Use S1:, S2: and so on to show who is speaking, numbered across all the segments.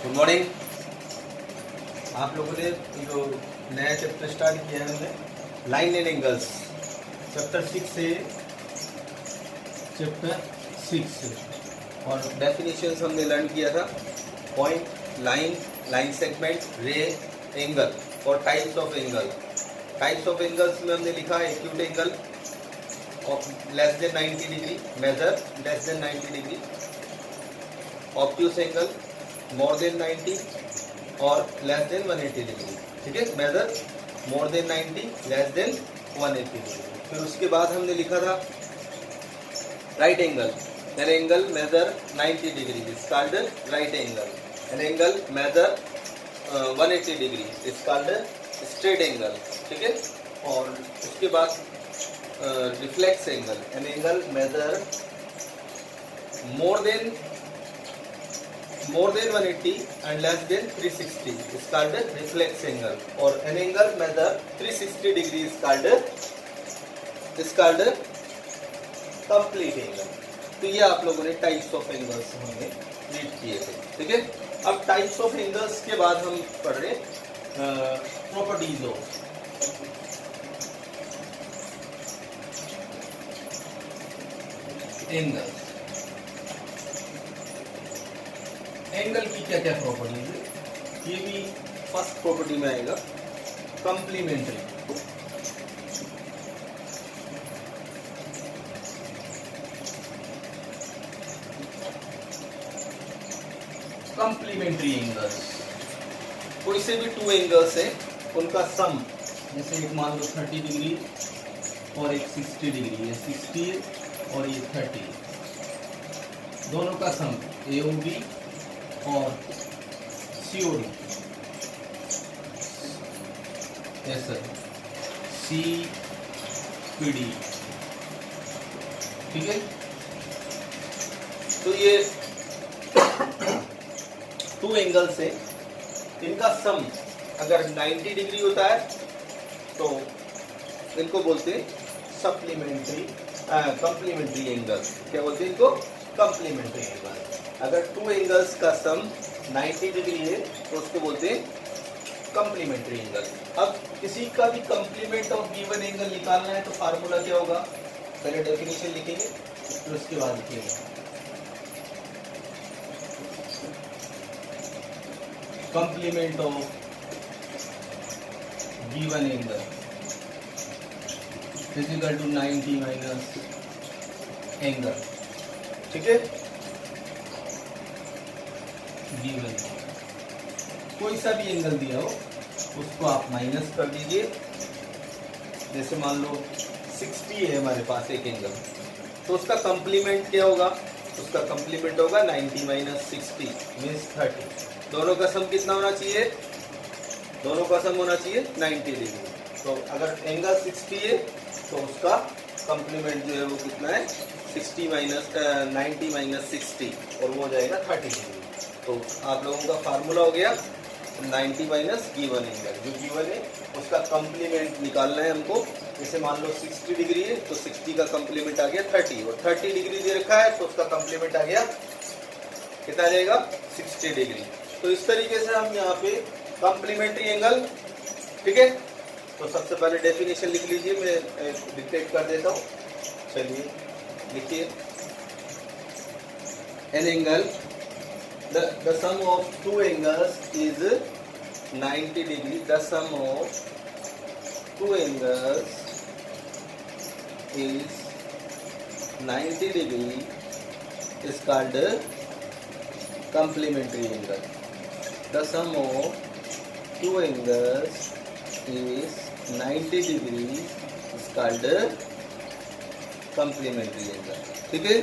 S1: Good morning. आप लोगों ने जो नया चैप्टर स्टार्ट किया है हमने लाइन एंड एंगल्स चैप्टर 6 से और डेफिनेशंस हमने लर्न किया था। Point, line, line segment, ray, angle और types of angle. Types of angles में हमने लिखा है acute angle less than 90 degree, measure less than 90 degree, obtuse angle more than 90 और लेस देन 180 डिग्री। ठीक है, measure more than 90 less than 180 degree. फिर उसके बाद हमने लिखा था right angle, an angle measure 90 degree is called right angle, an angle major 180 degree is called straight angle. ठीक है, और उसके बाद reflex angle, an angle major more then 180 and less than 360 is called reflex angle, और an angle measure 360 degree is called complete angle। तो ये आप लोगों ने टाइप्स ऑफ एंगल्स हमने रीड किए थे। ठीक है, अब टाइप्स ऑफ एंगल्स के बाद हम पढ़ रहे प्रॉपर्टीज ऑफ एंगल्स। एंगल की क्या क्या प्रॉपर्टीज है, ये भी फर्स्ट प्रॉपर्टी में आएगा, कंप्लीमेंट्री। कंप्लीमेंट्री एंगल्स, कोई से भी टू एंगल्स है उनका सम, जैसे एक मान लो 30 डिग्री और एक 60 डिग्री, ये 60 और ये 30, दोनों का सम AOB और COD, ऐसा CPD। ठीक है, तो ये टू एंगल्स है, इनका सम अगर 90 डिग्री होता है तो इनको बोलते हैं सप्लीमेंट्री कंप्लीमेंट्री एंगल। क्या बोलते हैं इनको? Complementary angle. अगर टू एंगल्स का सम 90 डिग्री है तो उसको बोलते हैं कंप्लीमेंट्री एंगल। अब किसी का भी कंप्लीमेंट ऑफ गिवन एंगल निकालना है तो फार्मूला क्या होगा? पहले डेफिनेशन लिखेंगे फिर उसके बाद लिखेंगे complement of given angle is equal to 90 minus angle. ठीक है, गिवन कोई सा भी एंगल दिया हो उसको आप माइनस कर दीजिए। जैसे मान लो 60 है हमारे पास एक एंगल, तो उसका कंप्लीमेंट क्या होगा? उसका कंप्लीमेंट होगा 90 माइनस 60 मीन्स 30। दोनों का सम कितना होना चाहिए? दोनों का सम होना चाहिए 90 डिग्री। तो अगर एंगल 60 है तो उसका कंप्लीमेंट जो है वो कितना है? 90 माइनस 60 और वो हो जाएगा 30 डिग्री। तो आप लोगों का फार्मूला हो गया 90 माइनस गिवन एंगल, जो गिवन है उसका कंप्लीमेंट निकालना है हमको। जैसे मान लो 60 डिग्री है तो 60 का कंप्लीमेंट आ गया 30, और 30 डिग्री दे रखा है तो उसका कंप्लीमेंट आ गया कितना आ जाएगा? 60 डिग्री। तो इस तरीके से हम यहाँ पे कंप्लीमेंट्री एंगल। ठीक है, तो सबसे पहले डेफिनेशन लिख लीजिए, मैं डिक्टेट कर देता हूँ। चलिए लिखिए, an angle the sum of two angles is 90 degree. The sum of two angles is 90 degree is called complementary angle. The sum of two angles is 90 degree is called complementary angle. ठीक है,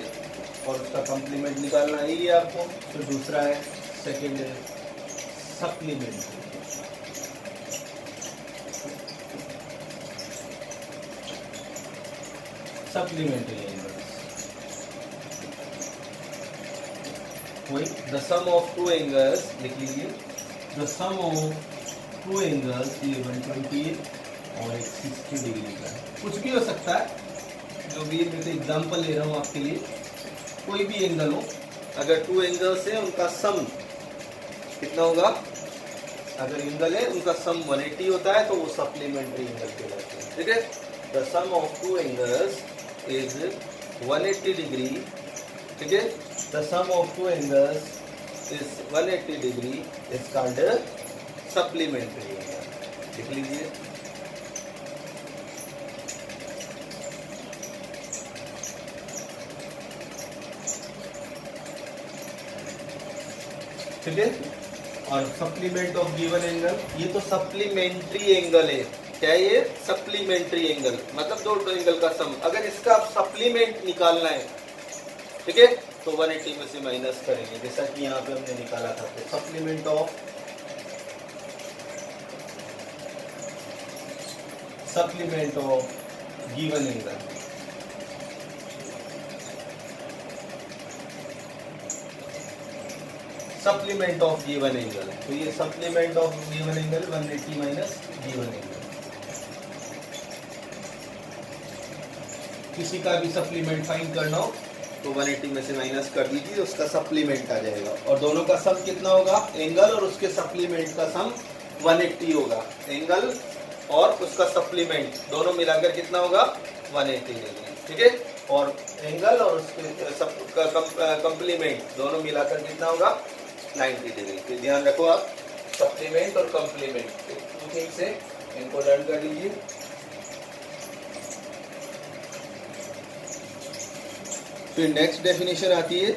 S1: और उसका complement निकालना ही है आपको। फिर दूसरा है सेकेंड है सप्लीमेंट्री। सप्लीमेंट्री एंगल्स वही the sum of two angles, लिख लीजिए the sum of two angles, ये 120 और एक 60 डिग्री का है। कुछ भी हो सकता है, जो भी मैं तो एग्जाम्पल ले रहा हूँ आपके लिए, कोई भी एंगल हो, अगर टू एंगल्स हैं उनका सम कितना होगा? अगर एंगल है उनका सम 180 होता है तो वो सप्लीमेंट्री एंगल कहलाते हैं, ठीक है। The sum of two angles is 180 degree, ठीक है। The sum of two angles is 180 degree is called supplementary angle. लिख लीजिए। ठीक है। और सप्लीमेंट ऑफ गिवन एंगल, ये तो सप्लीमेंट्री एंगल है। क्या है ये? सप्लीमेंट्री एंगल, मतलब दो एंगल का सम। अगर इसका आप सप्लीमेंट निकालना है, ठीक है, तो 180 में से माइनस करेंगे, जैसा कि यहाँ पे हमने निकाला था। तो supplement of given angle, supplement of given angle, तो ये supplement of given angle 180 minus given angle. किसी का भी सप्लीमेंट फाइंड करना हो तो 180 में से माइनस कर दीजिए, उसका सप्लीमेंट आ जाएगा। और दोनों का सम कितना होगा? एंगल और उसके सप्लीमेंट का सम 180 होगा। एंगल और उसका सप्लीमेंट दोनों मिलाकर कितना होगा? 180 डिग्री, ठीक है। और एंगल और उसके कंप्लीमेंट दोनों मिलाकर कितना होगा? 90 डिग्री। तो ध्यान रखो आप, सप्लीमेंट और कंप्लीमेंट टू थिंग्स है, इनको लर्न कर लीजिए। फिर नेक्स्ट डेफिनेशन आती है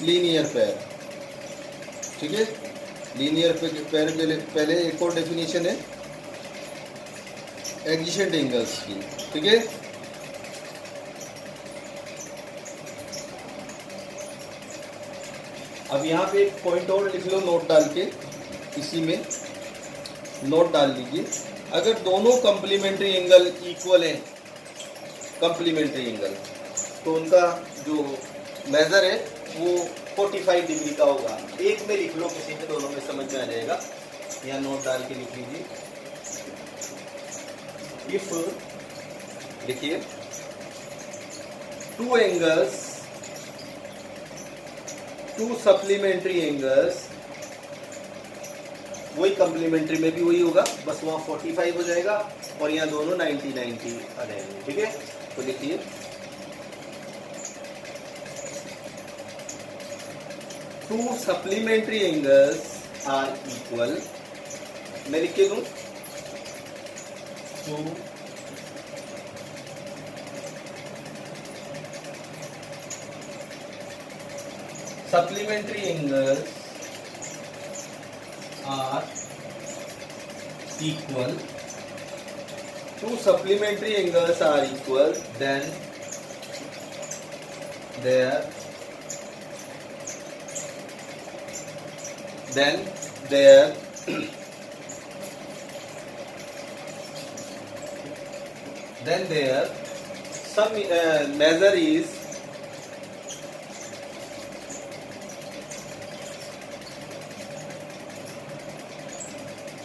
S1: लीनियर पेयर, ठीक है। लीनियर पेयर पहले एक और डेफिनेशन है एडजेसेंट एंगल्स की, ठीक है। अब यहाँ पे एक पॉइंट और लिख लो नोट डाल के, इसी में नोट डाल लीजिए। अगर दोनों कॉम्प्लीमेंट्री एंगल इक्वल है, कॉम्प्लीमेंट्री एंगल, तो उनका जो मेजर है वो 45 डिग्री का होगा। एक में लिख लो, किसी में दोनों में समझ में आ जाएगा। यहाँ नोट डाल के लिख लीजिए। इफ देखिए टू सप्लीमेंट्री एंगल्स, वही कॉम्प्लीमेंट्री में भी वही होगा, बस वहाँ 45 हो जाएगा और यहाँ दोनों 90 आ जाएंगे, ठीक है। तो लिखिए two supplementary angles are equal, मैं लिख के दूं, two supplementary angles are equal, two supplementary angles are equal, then there some measure is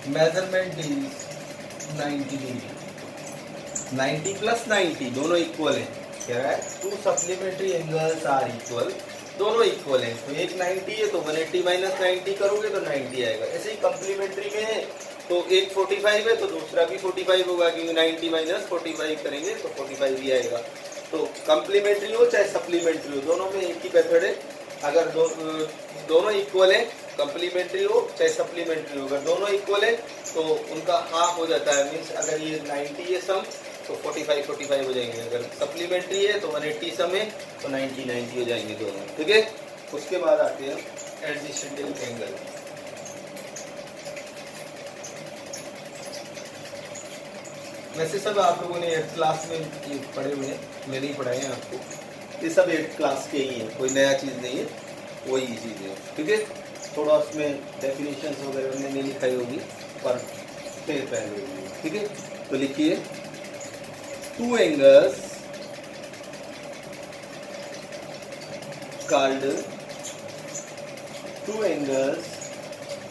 S1: measurement is 90 degree. 90 plus 90 दोनों इक्वल है। कह रहा है two supplementary angles are equal, दोनों इक्वल है। तो एक 90 है तो 180 माइनस 90 करोगे तो 90 आएगा। ऐसे ही कम्प्लीमेंट्री में है तो एक 45 है तो दूसरा भी 45 होगा, क्योंकि 90 माइनस 45 करेंगे तो 45 भी आएगा। तो कम्प्लीमेंट्री हो चाहे सप्लीमेंट्री हो, दोनों में एक ही मेथड है। अगर दोनों इक्वल है, कम्प्लीमेंट्री हो चाहे सप्लीमेंट्री हो, अगर दोनों इक्वल है तो उनका हाफ हो जाता है। मीन्स अगर ये 90 है सम तो 45 हो जाएंगे, अगर सप्लीमेंट्री है तो 180 सम है तो 90 हो जाएंगे दोनों, ठीक है। उसके बाद आते हैं एडजेसेंट एंगल। वैसे सब आप लोगों ने 8th क्लास में पढ़े हुए हैं, मैंने ही पढ़ाए हैं आपको। ये सब 8th क्लास के ही है, कोई नया चीज़ नहीं है, वही चीज़ है, ठीक है। थोड़ा उसमें डेफिनेशंस वगैरह हमने नहीं लिखाई होगी पर फिर पहले होगी, ठीक है। तो लिखिए two angles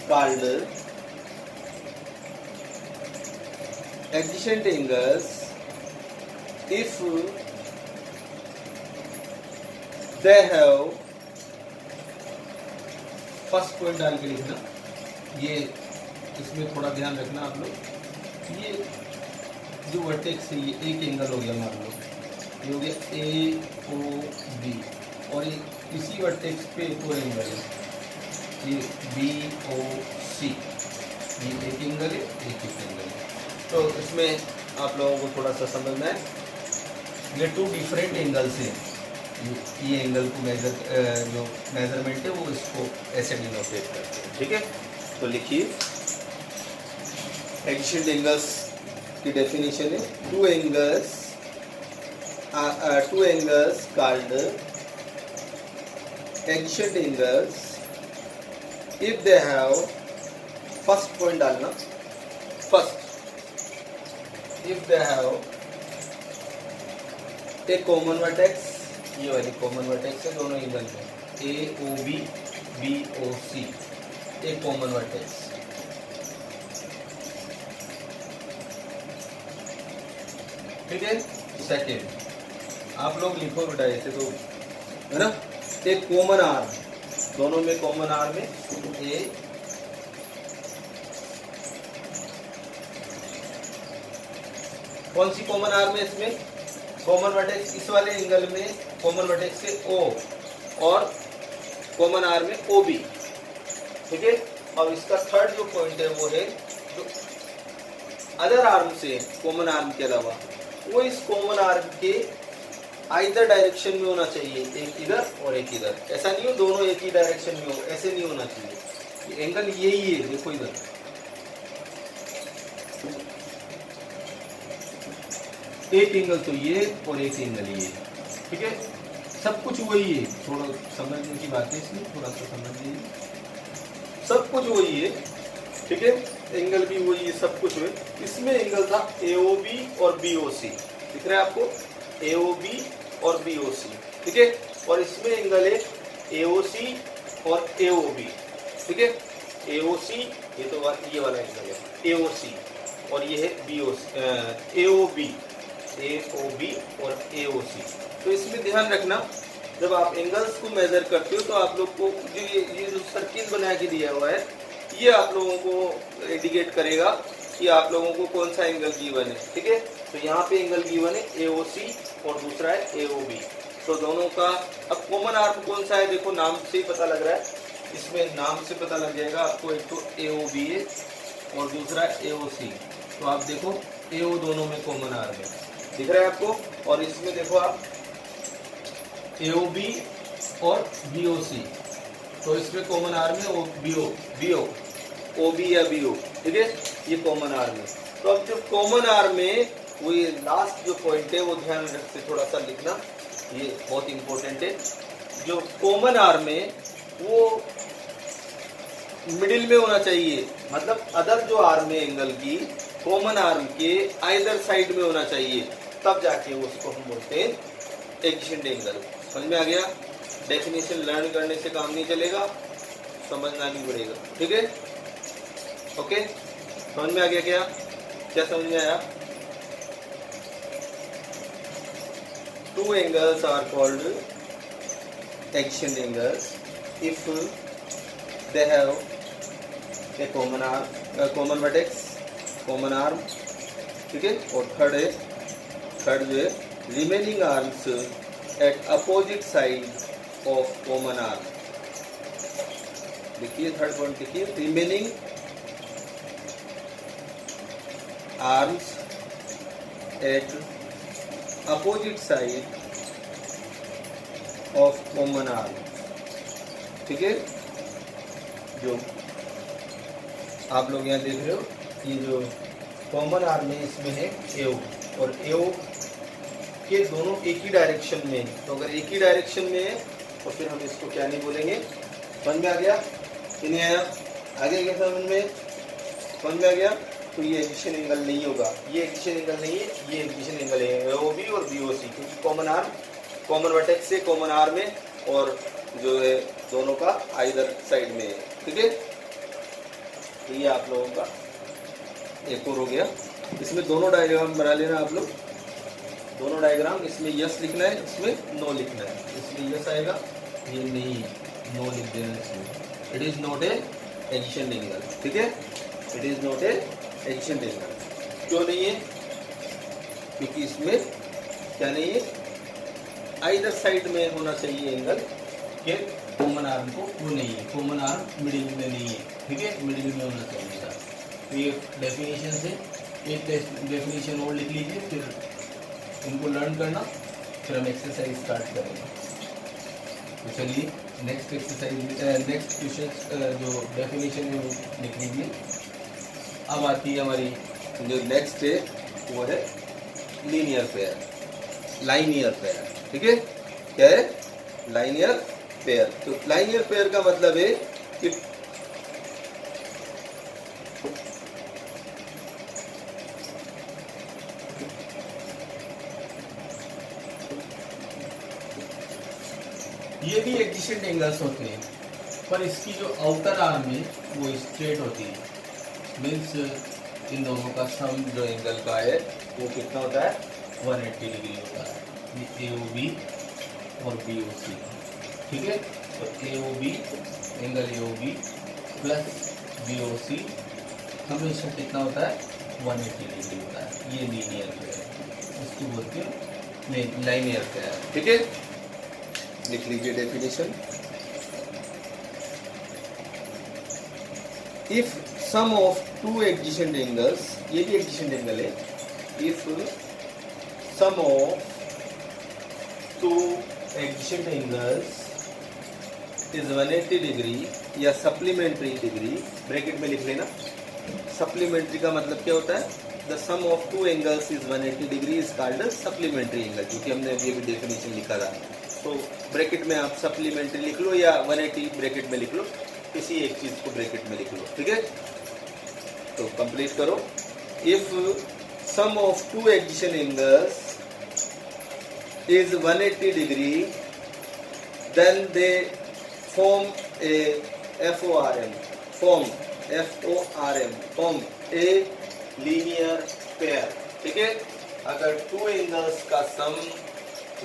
S1: called adjacent angles if they have first point डाल के लिखना। ये इसमें थोड़ा ध्यान रखना आप लोग, ये जो वर्टेक्स है ये एक एंगल हो गया, मान लो ये हो गया AOB, और ये इसी वर्टेक्स पे एक और एंगल है, ये BOC, ये एक एंगल है, एक एंगल है। तो इसमें आप लोगों को थोड़ा सा समझना है, ये टू डिफरेंट एंगल्स हैं। ये एंगल को जो मेजरमेंट है वो इसको ऐसे डिनोटेट करते हैं, ठीक है। तो लिखिए एडजेसेंट एंगल्स की डेफिनेशन है, two angles called adjacent angles if they have, first point डालना, first if they have a common vertex, ये वाली कॉमन वर्टेक्स है दोनों एंगल में, AOB BOC, एक कॉमन वर्टेक्स। ठीक है। सेकेंड आप लोग लिखो बेटा ऐसे, तो है ना, एक कॉमन आर्म, दोनों में कॉमन आर्म है ए, कौन सी कॉमन आर्म है इसमें, कॉमन वर्टेक्स इस वाले एंगल में कॉमन वर्टेक्स से O, और कॉमन आर्म में OB, ठीक है। और इसका थर्ड जो पॉइंट है वो है जो अदर आर्म से, कॉमन आर्म के अलावा, वो इस कॉमन आर्म के आइदर डायरेक्शन में होना चाहिए, एक इधर और एक इधर, ऐसा नहीं हो दोनों एक ही डायरेक्शन में हो, ऐसे नहीं होना चाहिए। एंगल यही है, देखो इधर, एक एंगल तो ये और एक एंगल ये, ठीक है। सब कुछ वही है, थोड़ा समझने की बात है इसमें, थोड़ा सा समझ लीजिए, सब कुछ वही है, ठीक है। एंगल भी वही है, सब कुछ वही। इसमें एंगल था AOB और BOC, दिख रहा है आपको, AOB और BOC, ठीक है। और इसमें एंगल है AOC और AOB, ठीक है। AOC ये तो ये वाला एंगल है AOC, और ये है AOB और AOC। तो इसमें ध्यान रखना, जब आप एंगल्स को मेजर करते हो तो आप लोग को जो ये जो सर्किल बना के दिया हुआ है, ये आप लोगों को इंडिकेट करेगा कि आप लोगों को कौन सा एंगल गिवन है, ठीक है। तो यहाँ पे एंगल गिवन है AOC और दूसरा है AOB। तो दोनों का अब कॉमन आर्म कौन सा है, देखो नाम से ही पता लग रहा है, इसमें नाम से पता लग जाएगा आपको, एक तो AOB है और दूसरा AOC। तो आप देखो AO दोनों में कॉमन आर्म है, दिख रहा है आपको। और इसमें देखो आप AOB और BOC, तो इसमें कॉमन आर्म है OB या BO, ठीक है, ये कॉमन आर्म है। तो अब जो कॉमन आर्म में वो ये लास्ट जो पॉइंट है वो ध्यान रखते थोड़ा सा लिखना, ये बहुत इंपॉर्टेंट है। जो कॉमन आर्म है वो मिडिल में होना चाहिए, मतलब अदर जो आर्म है एंगल की, कॉमन आर्म के आइदर साइड में होना चाहिए, तब जाके उसको हम बोलते हैं एडजेसेंट एंगल। समझ में आ गया। डेफिनेशन लर्न करने से काम नहीं चलेगा, समझना भी पड़ेगा, ठीक है। ओके, समझ में आ गया क्या, क्या समझ में आया। Two angles are called adjacent angles if they have a common arm, common vertex, common arm, ठीक है। और थर्ड जो है remaining arms at opposite side of common arm. देखिए थर्ड पॉइंट देखिए, remaining arms at opposite side of common arm, ठीक है। जो आप लोग यहाँ देख रहे हो, ये जो कॉमन आर्म है इसमें है AO, और AO के दोनों एक ही डायरेक्शन में है। तो अगर एक ही डायरेक्शन में है तो फिर हम इसको क्या नहीं बोलेंगे। समझ में आ गया कि नहीं आया, आगे क्या समझ में आ गया। तो ये एडजेसेंट एंगल नहीं होगा, ये एडजेसेंट एंगल नहीं है, ये एडजेसेंट एंगल है AOB और BOC, क्योंकि कॉमन आर्म, कॉमन वर्टेक्स से कॉमन आर्म है और जो है दोनों का आइदर साइड में है, ठीक है। तो ये आप लोगों का एक और हो गया। इसमें दोनों डायग्राम बना लेना आप लोग, दोनों डायग्राम, इसमें यस लिखना है, इसमें नो लिखना है। इसमें यस आएगा, ये नहीं नो लिख देना इसमें, it is not a addition angle, ठीक है, it is not a addition angle. क्यों नहीं है? क्योंकि इसमें क्या नहीं है, आइदर साइड में होना चाहिए एंगल के कॉमन आर्म को, वो नहीं है, कॉमन आर्म मिडिल में नहीं है, ठीक है, मिडिल में होना चाहिए था। तो ये डेफिनेशन से एक डेफिनेशन और लिख लीजिए, फिर इनको लर्न करना, फिर हम एक्सरसाइज स्टार्ट करेंगे। तो चलिए नेक्स्ट एक्सरसाइज, नेक्स्ट क्वेश्चन जो डेफिनेशन है वो लिख लीजिए। अब आती है हमारी जो नेक्स्ट है वो है लीनियर पेयर, लाइनियर पेयर, ठीक है, क्या है? Linear pair. तो लाइनियर पेयर का मतलब है कि ये भी एडजेसेंट एंगल्स होते हैं, पर इसकी जो आउटर आर्म है वो स्ट्रेट होती है, मीन्स इन दोनों का सम जो एंगल का है वो कितना होता है? 180 डिग्री होता है। ये AOB और BOC, ठीक है। तो AOB angle AOB plus BOC हमेशा कितना होता है? 180 डिग्री होता है। ये लीनियर पेयर, इसको बोलते हैं लाइनियर पेयर, ठीक है। लिख लीजिए definition. If sum of two adjacent angles, ये भी एडजेसेंट एंगल है, if sum of two adjacent angles is 180 degree या सप्लीमेंट्री डिग्री, ब्रैकेट में लिख लेना। सप्लीमेंट्री का मतलब क्या होता है? The sum of two angles is 180 degree is called supplementary angle, क्योंकि हमने अभी भी डेफिनेशन लिखा था। तो ब्रैकेट में आप सप्लीमेंट्री लिख लो या 180 ब्रैकेट में लिख लो, किसी एक चीज को ब्रैकेट में लिख लो, ठीक है। तो कंप्लीट करो। If sum of two adjacent angles is 180 degree then they form a FORM, form a linear pair, ठीक है। अगर टू एंगल्स का सम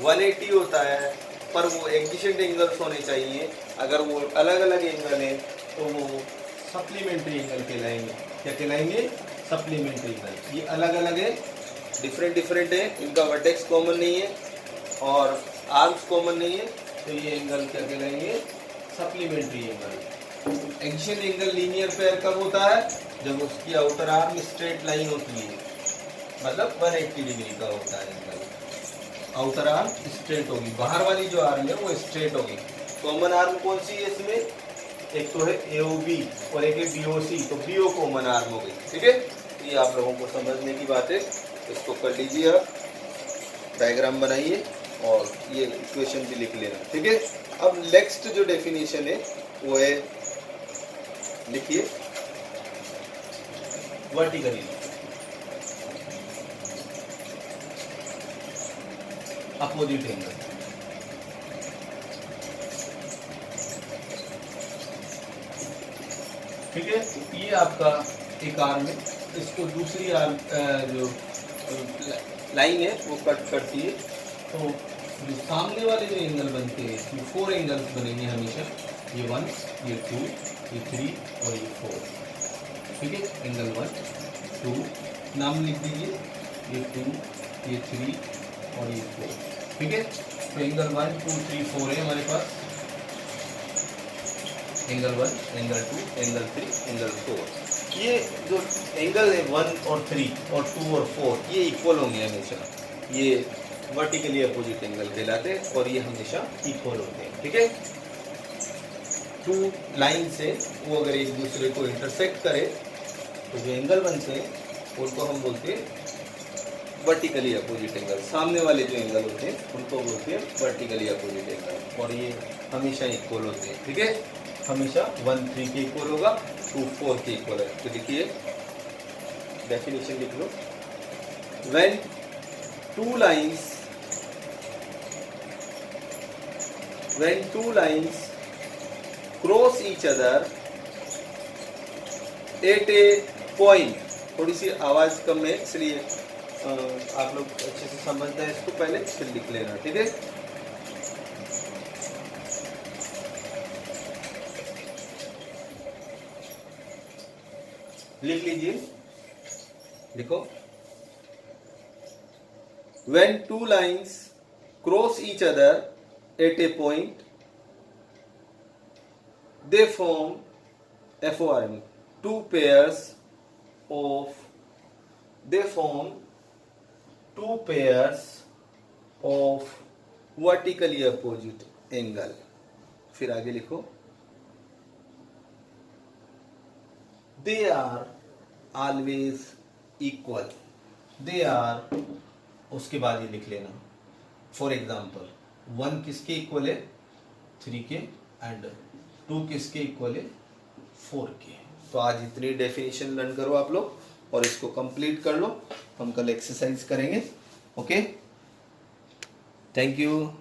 S1: 180 होता है पर वो एडजेसेंट एंगल्स होने चाहिए, अगर वो अलग अलग एंगल है तो वो सप्लीमेंट्री एंगल कहलाएंगे। क्या कहलाएंगे? Supplementary angle. ये अलग अलग है, डिफरेंट है, इनका वर्टेक्स कॉमन नहीं है और आर्म्स कॉमन नहीं है, तो ये एंगल क्या कहलाएंगे? Supplementary angle. Adjacent angle linear pair कब होता है? जब उसकी आउटर आर्म स्ट्रेट लाइन होती है, मतलब 180 डिग्री का होता है एंगल। आउटर आर्म स्ट्रेट होगी, बाहर वाली जो आर्म है वो स्ट्रेट होगी। कॉमन आर्म कौन सी है इसमें? एक तो है AOB और एक है BOC, तो BO कॉमन आर्म हो गई, ठीक है। ये आप लोगों को समझने की बात है, इसको कर लीजिए आप, डायग्राम बनाइए और ये इक्वेशन भी लिख लेना, ठीक है। अब नेक्स्ट जो डेफिनेशन है वो है, लिखिए, वर्टिकली अपोजिट एंगल। ठीक है, ये आपका एक आर्म है, इसको दूसरी आर्म जो लाइन है वो कट करती है, तो जो सामने वाले जो एंगल बनते हैं ये 4 एंगल्स बनेंगे हमेशा, ये 1, ये 2, ये 3 और ये 4, ठीक है। एंगल 1, 2 नाम लिख दीजिए, ये 2, ये 3 और ये 4, ठीक है। तो एंगल 1, 2, 3, 4 है हमारे पास, एंगल 1, एंगल 2, एंगल 3, एंगल 4। ये जो एंगल है 1 और 3 और 2 और 4 ये इक्वल होंगे हमेशा, ये वर्टिकली अपोजिट एंगल कहलाते हैं और ये हमेशा इक्वल होते हैं, ठीक है। टू लाइन से वो अगर एक दूसरे को इंटरसेक्ट करे तो जो एंगल बनते हैं उनको हम बोलते हैं वर्टिकली अपोजिट एंगल। सामने वाले जो एंगल होते हैं उनको बोलते हैं वर्टिकली अपोजिट एंगल और ये हमेशा इक्वल होते हैं, ठीक है। हमेशा 1 3 के इक्वल होगा, 2 4 के इक्वल है। तो देखिए डेफिनेशन लिख लो, when two lines cross each other at a point, थोड़ी सी आवाज कम है इसलिए आप लोग अच्छे से समझना है इसको, पहले फिर लिख लेना, ठीक है। लिख लीजिए, लिखो, when two lines cross each other at a point they form FORM two pairs of they form two pairs of vertically opposite angle। फिर आगे लिखो, they are always equal, they are, उसके बाद ये लिख लेना, फॉर एग्जाम्पल 1 किसके equal है, 3 के, एंड 2 किसके इक्वल है, 4 के। तो आज इतनी डेफिनेशन लर्न करो आप लोग और इसको कंप्लीट कर लो, हम कल एक्सरसाइज करेंगे। Okay, thank you.